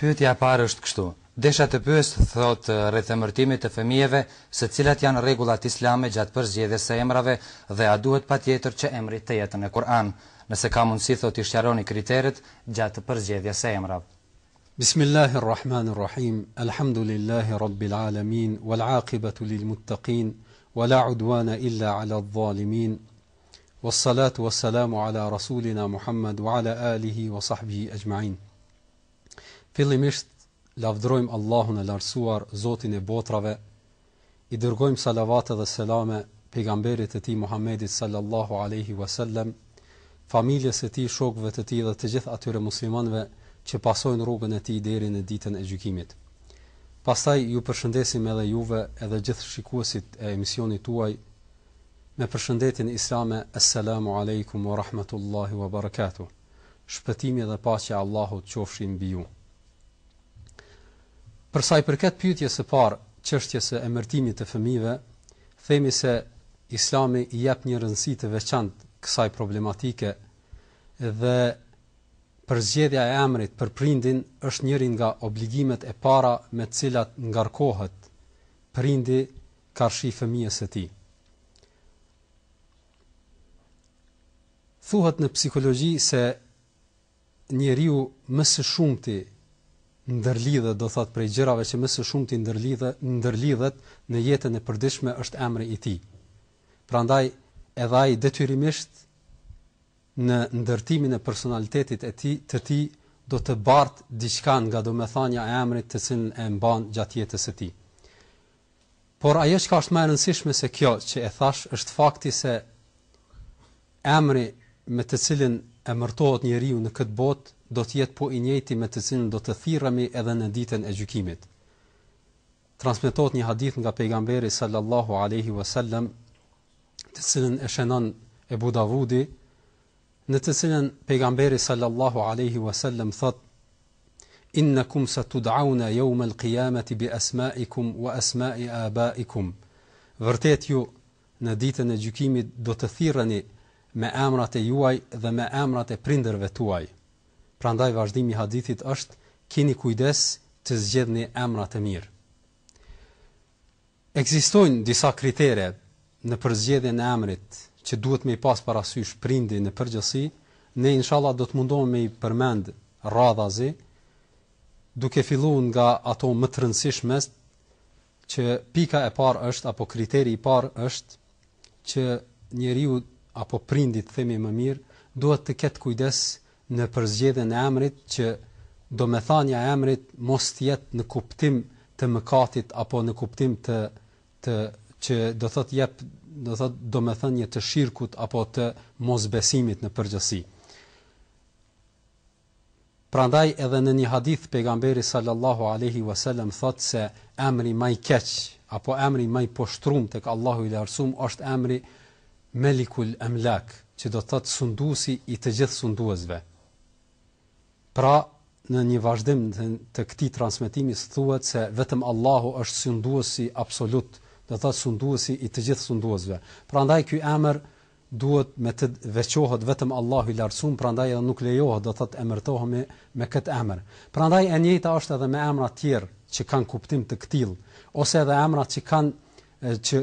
Pyetja e parë është kështu. Desha të pyes thot rreth emërtimit të fëmijëve, se cilat janë rregullat islame gjatë përzgjedhjes së emrave dhe a duhet patjetër që emri të jetë në Kur'an. Nëse ka mundësi thot i sqaroni kriteret gjatë përzgjedhjes së emrave. Bismillahirrahmanirrahim. Alhamdulillahi rabbil alamin wal aqibatu lil muttaqin wala udwana illa ala adh-dhalimin. Wassalatu wassalamu ala rasulina Muhammad wa ala alihi wa sahbihi ajma'in. Fillimisht lavdrojmë Allahun e lartësuar, Zotin e botrave, i dërgojmë salavate dhe selame pejgamberit e tij Muhammedit sallallahu alaihi wasallam, familjes së tij, shokëve të tij dhe të gjithë atyre muslimanëve që pasojnë rrugën e tij deri në ditën e gjykimit. Pastaj ju përshëndesim edhe juve edhe gjithë shikuesit e emisionit tuaj me përshëndetjen islame: Assalamu alaikum wa rahmatullahi wa barakatuh. Shpëtimi dhe paqja e Allahut qofshin mbi ju. Për sa i përket pyetjes së parë, çështjes së emërtimit të fëmijëve, themi se Islami i jep një rëndësi të veçantë kësaj problematike dhe përzgjedhja e emrit për prindin është njëri nga obligimet e para me të cilat ngarkohet prindi karshi fëmijës së tij. Thuhet në psikologji se njeriu më së shumti ndërlidhet, do thot prej gjërave që më së shumti ndërlidhet në jetën e përditshme është emri i tij. Prandaj edhe ai detyrimisht në ndërtimin e personalitetit të tij do të bartë diçka nga domethënia e emrit të cilën e mban gjatë jetës së tij. Por ajo që është më e rëndësishme se kjo që e thash është fakti se emri me të cilin emërtohet njeriu në këtë botë do të jetë po i njëjti me të cilin do të thirremi edhe në ditën e gjykimit. Transmetohet një hadith nga pejgamberi sallallahu alaihi wasallam, të cilën e shënon Ebu Davudi, në të cilën pejgamberi sallallahu alaihi wasallam thot: Innakum satud'auna yawm al-qiyamati bi asma'ikum wa asma'i abaikum. Vërtet ju në ditën e gjykimit do të thirreni me emrat e juaj dhe me emrat e prindërve tuaj. Prandaj vazhdimi i hadithit është: keni kujdes të zgjedhni emrat e mirë. Ekzistojnë disa kritere në përzgjedhjen e emrit që duhet me i pas parasysh prindi në përgjithësi. Ne inshallah do të mundohemi me i përmend radhazi, duke filluar nga ato më të rëndësishme, që pika e parë është apo kriteri i parë është që njeriu apo prindi, themi më mirë, duhet të ketë kujdes në përzgjedhjen e emrit që domethënia e emrit mos të jetë në kuptim të mëkatit apo në kuptim të që do thotë jep, do thotë domethënie të shirkut apo të mosbesimit në përgjithësi. Prandaj edhe në një hadith pejgamberi sallallahu alaihi wasallam thotë se emri më i keq apo emri më i poshtruar tek Allahu i lartësuar është emri Melikul Amlak, që do të thotë sunduesi i të gjithë sunduesve. Pra, në një vazhdim të këtij transmetimi thuhet se vetëm Allahu është sunduesi absolut, do të thotë sunduesi i të gjithë sunduesve. Prandaj ky emër duhet me të veçohet vetëm Allahu i lartësuar, prandaj edhe nuk lejohet do të thotë emërtohemi me këtë emër. Prandaj e njëjta është edhe me emra të tjerë që kanë kuptim të këtill, ose edhe emrat që kanë që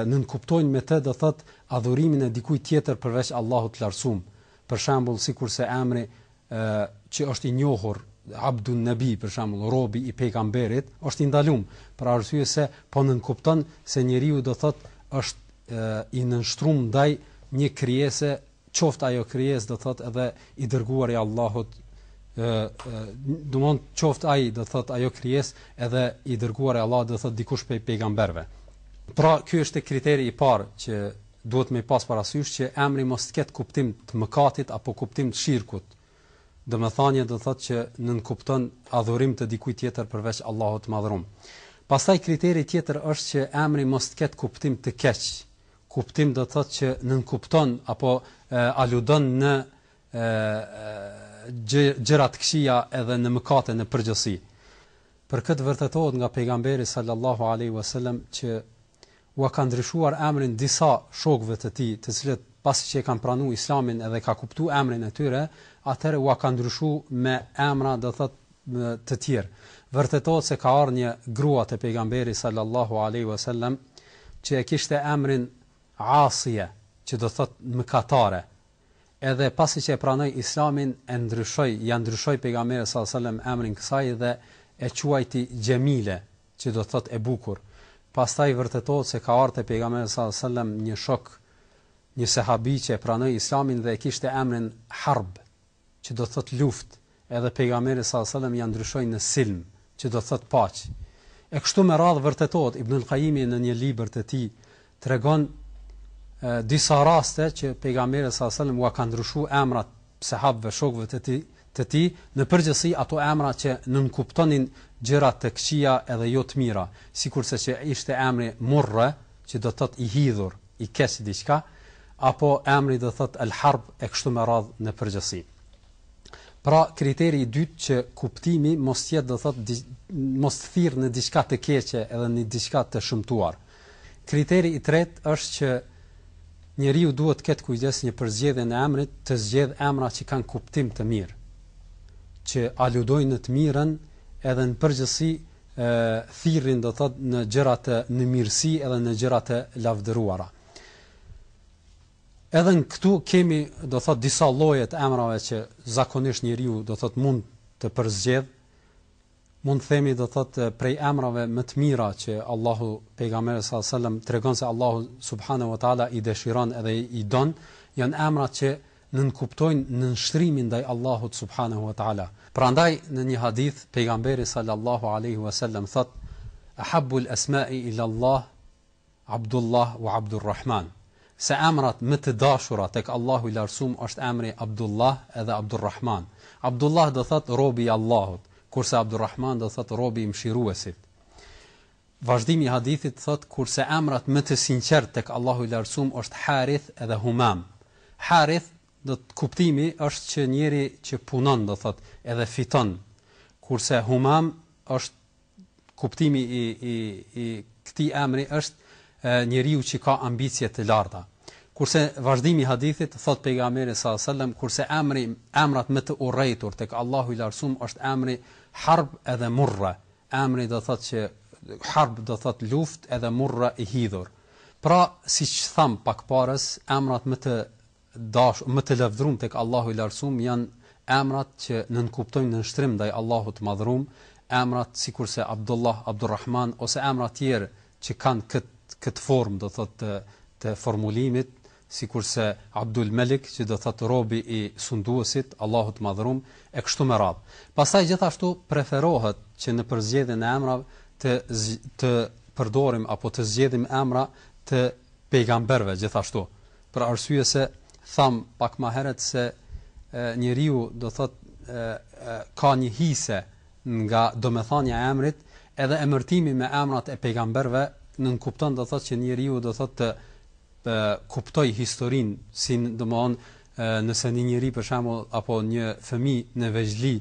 nënkuptojnë me të, do thotë adhurimin e dikujt tjetër përveç Allahut të lartësuar. Për shembull, sikurse emri që është i njohur Abdun Nabi, për shembull, robi i pejgamberit, është i ndaluar për arsye se po nënkupton se njeriu do thotë është i nënshtruar ndaj një krijese, qoftë ajo krijesë do thotë edhe i dërguar i Allahut, domthon qoftë ai do thotë ajo krijesë edhe i dërguar i Allahut, do thotë dikush prej pejgamberëve. Pra, ky është kriteri i parë që duhet me pas parasysh, që emri mos të ketë kuptim të mëkatit apo kuptim të shirkut. Domethënia do thotë që nënkupton adhurim të dikujt tjetër përveç Allahut të madhëruar. Pastaj kriteri tjetër është që emri mos të ketë kuptim të keq. Kuptim do thotë që nënkupton apo aludon në gjëra të këqija edhe në mëkate në përgjithësi. Për këtë vërtetohet nga pejgamberi sallallahu alaihi wasallam që u ka ndryshuar emrin disa shokëve të tij, të cilët pasi që e kanë pranuar Islamin edhe ka kuptuar emrin e tyre, atëherë u ka ndryshuar me emra do thotë të tjerë. Vërtetohet se ka ardhur një grua te pejgamberi sallallahu alaihi wasallam që e kishte emrin Asia, që do thot mëkatare. Edhe pasi që e pranoi Islamin, ja ndryshoi pejgamberi sallallahu alaihi wasallam emrin kësaj dhe e quajti Gjemile, që do thot e bukur. Pastaj vërtetohet se ka ardhur te pejgamberi sallallahu alaihi wasallam një shok, një sahabi që e pranoi Islamin dhe e kishte emrin Harb, që do thot luftë. Edhe pejgamberi sallallahu alaihi wasallam ja ndryshoi në Silm, që do thot paqë. E kështu me radhë vërtetohet, Ibn al-Qayyimi në një libër të tij tregon disa raste që pejgamberi sallallahu alaihi wasallam u ka ndryshuar emrat sahabëve, shokëve të tij, në përgjithësi ato emra që nënkuptonin gjëra të këqija edhe jo të mira, sikurse që ishte emri Murra, që do thot i hidhur, i keq diçka, apo emri do thot al-Harb e kështu me radhë në përgjithësi. Pra kriteri i dytë që kuptimi mos jetë do thot mos thirr në diçka të keqe edhe në diçka të shëmtuar. Kriteri i tretë është që njeriu duhet të ketë kujdes në përzgjedhjen e emrit, të zgjedh emra që kanë kuptim të mirë, që aludojnë në të mirën edhe në përgjithësi thirrin do thot në gjëra në mirësi edhe në gjëra të lavdëruara. Edhe në këtu kemi do thot disa lloje të emrave që zakonisht njeriu do thot mund të përzgjedh. Mund të themi do thot prej emrave më të mira që Allahu pejgamberi sallallahu alajhi wasallam tregon se Allahu subhanahu wa taala i dëshiron edhe i don, janë emrat që nënkuptojnë nënshtrimin ndaj Allahut subhanahu wa taala. Prandaj në një hadith pejgamberi sallallahu alaihi wasallam thot: "Ahabbul asma'i ila Allah Abdullah wa Abdurrahman." Se emrat më të dashura tek Allahu i Lartësuar është emri Abdullah edhe Abdurrahman. Abdullah do thot robi i Allahut, kurse Abdurrahman do thot robi i mëshiruesit. Vazhdimi i hadithit thot kurse emrat më të sinqert tek Allahu i Lartësuar është Harith edhe Humam. Harith do të kuptimi është që njeri që punon do thot edhe fiton, kurse Humam është kuptimi i këtij emri është njeriu që ka ambicie të larta. Kurse vazhdimi i hadithit thot pejgamberi sallallahu alajhi wasallam kurse emrat më të urrëtur tek Allahu i Lartësuar është emri Harb edhe Murra. Emri do thot që Harb do thot luftë edhe Murra i hidhur. Pra siç tham pak parës, emrat më të lavdëruar tek Allahu i Lartësuar janë emrat që nënkuptojnë nënshtrim ndaj Allahut të Madhëruar, emrat sikurse Abdullah, Abdurrahman ose emra të tjerë që kanë këtë formë do thot të formulimit, sikurse Abdul Malik që do thot robi i sunduesit, Allahut të Madhëruar e kështu me radhë. Pastaj gjithashtu preferohet që në përzgjedhjen e emrave të përdorim apo të zgjedhim emra të pejgamberëve gjithashtu. Për arsye se tham pak më herët se njeriu do thot ka një hise nga domethënia e emrit, edhe emërtimi me emrat e pejgamberëve nënkupton do thot që njeriu do thot të kuptoj historinë, si domthon nëse një njeri për shembull apo një fëmijë në veçli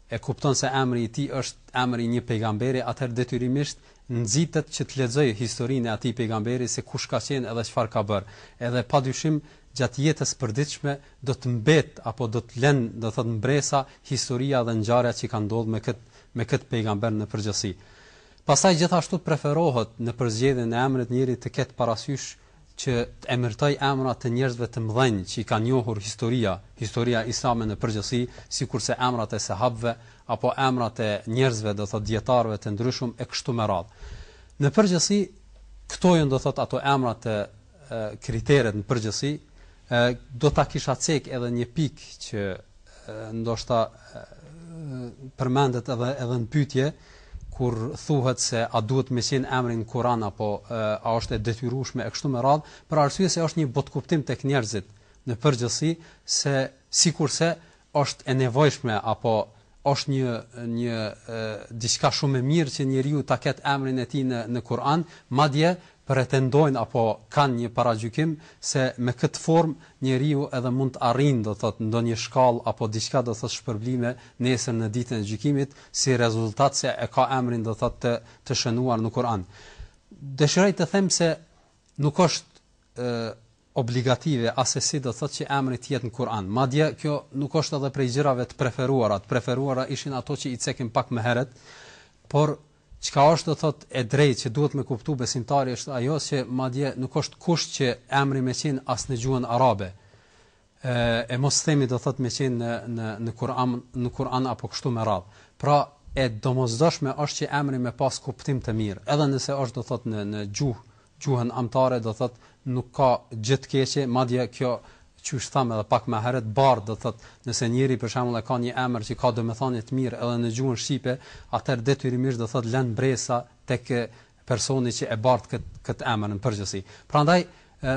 e kupton se emri i tij është emri i një pejgamberi, atëherë detyrimisht nxitet që të lexojë historinë e atij pejgamberi, se kush ka qenë edhe çfarë ka bërë. Edhe padyshim gjatë jetës përditshme do të mbet apo do të lënë do thot mbresa historia dhe ngjarjet që kanë ndodhur me këtë pejgamber në përgjithësi. Pastaj gjithashtu preferohet në përzgjedhjen e emrit njëri të ketë parasysh që të emërtoj emra të njerëzve të mëdhenj që i kanë njohur historia islame në përgjithësi, sikurse emrat e sahabëve apo emrat e njerëzve do thot dietarëve të ndryshëm e kështu me radhë. Në përgjithësi këto janë do thot ato emrat e kriteret në përgjithësi. Do ta kisha cek edhe një pikë që ndoshta përmendet edhe në pyetje, kur thuhet se a duhet me qenë emri në Kur'an apo a është e detyrueshme e kështu me radhë, për arsye se është një botkuptim tek njerëzit në përgjithësi, se sikurse është e nevojshme apo është një diçka shumë e mirë që njeriu ta ketë emrin e tij në Kur'an, madje pretendojnë apo kanë një paragjykim se me këtë formë njeriu edhe mund të arrijë do thot ndonjë shkallë apo diçka do thot shpërblime nesër në ditën e gjykimit si rezultat se e ka emrin do thot të shënuar në Kur'an. Dëshiroj të them se nuk është obligative asesi do thotë që emri të jetë në Kur'an. Madje kjo nuk është edhe prej gjërave të preferuara. Të preferuara ishin ato që i cekim pak më herët, por çka është do thotë e drejtë që duhet me kuptu besimtari është ajo që madje nuk është kusht që emri me qenë as në gjuhën arabe. E mos themi do thotë me qenë në Kur'an apo kështu me radhë. Pra e domosdoshme është që emri me pas kuptim të mirë, edhe nëse është do thotë në gjuhën amtare do thotë nuk ka gjë të keqe, madje kjo që thamë edhe pak më herët bardh do thotë nëse njëri për shembull e ka një emër që ka domethënie të mirë edhe në gjuhën shqipe, atëherë detyrimisht do thotë lën bresa tek personi që e bardh këtë emër në përgjithësi. Prandaj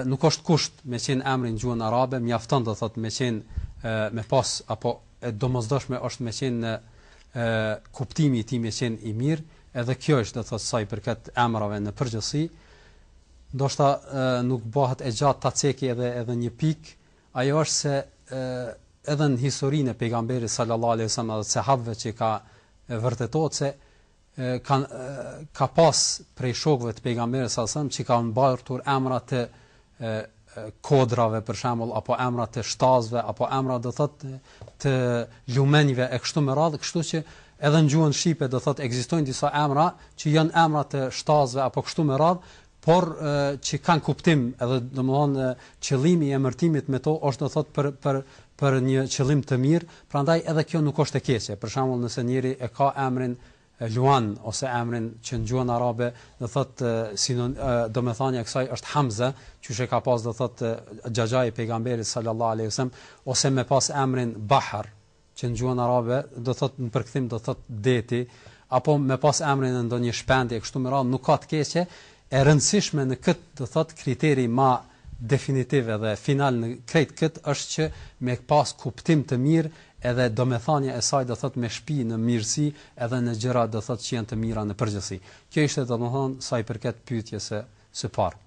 nuk është kusht me qenë emri në gjuhën arabe, mjafton do thotë me qenë me pas apo e domosdoshme është me qenë kuptimi i tij me qenë i mirë, edhe kjo është do thotë sa i përket emrave në përgjithësi. Ndoshta nuk bëhet e gjatë ta ceki edhe një pikë, ajo është se edhe në historinë e pejgamberit sallallahu alaihi wasallam dhe sahabëve që ka vërtetohet se ka pas prej shokëve të pejgamberit sallallahu alaihi wasallam që kanë mbartur emra të kodrave për shembull apo emra të shtazve apo emra do thotë të lumenjve e kështu me radhë, kështu që edhe në gjuhën shqipe do thotë ekzistojnë disa emra që janë emra të shtazve apo kështu me radhë, por që kanë kuptim, edhe domthonë qëllimi i emërtimit me to është do thotë për një qëllim të mirë, prandaj edhe kjo nuk është e keqe. Për shembull nëse njëri e ka emrin Luan ose emrin që në gjuhën arabe do thotë domethënia e kësaj është Hamza, që e ka pas do thotë xhaxhai i pejgamberit sallallahu alaihi wasallam, ose me pas emrin Bahar, që në gjuhën arabe do thotë në përkthim do thotë deti, apo me pas emrin në ndonjë shpendje kështu me radhë, nuk ka të keqe. E rëndësishme në këtë do thotë kriteri më definitiv dhe final në krejt këtë është që me pas kuptim të mirë edhe domethënia e saj do thotë me shpi në mirësi edhe në gjëra do thotë që janë të mira në përgjithësi. Kjo ishte domethënë sa i përket pyetjes së parë.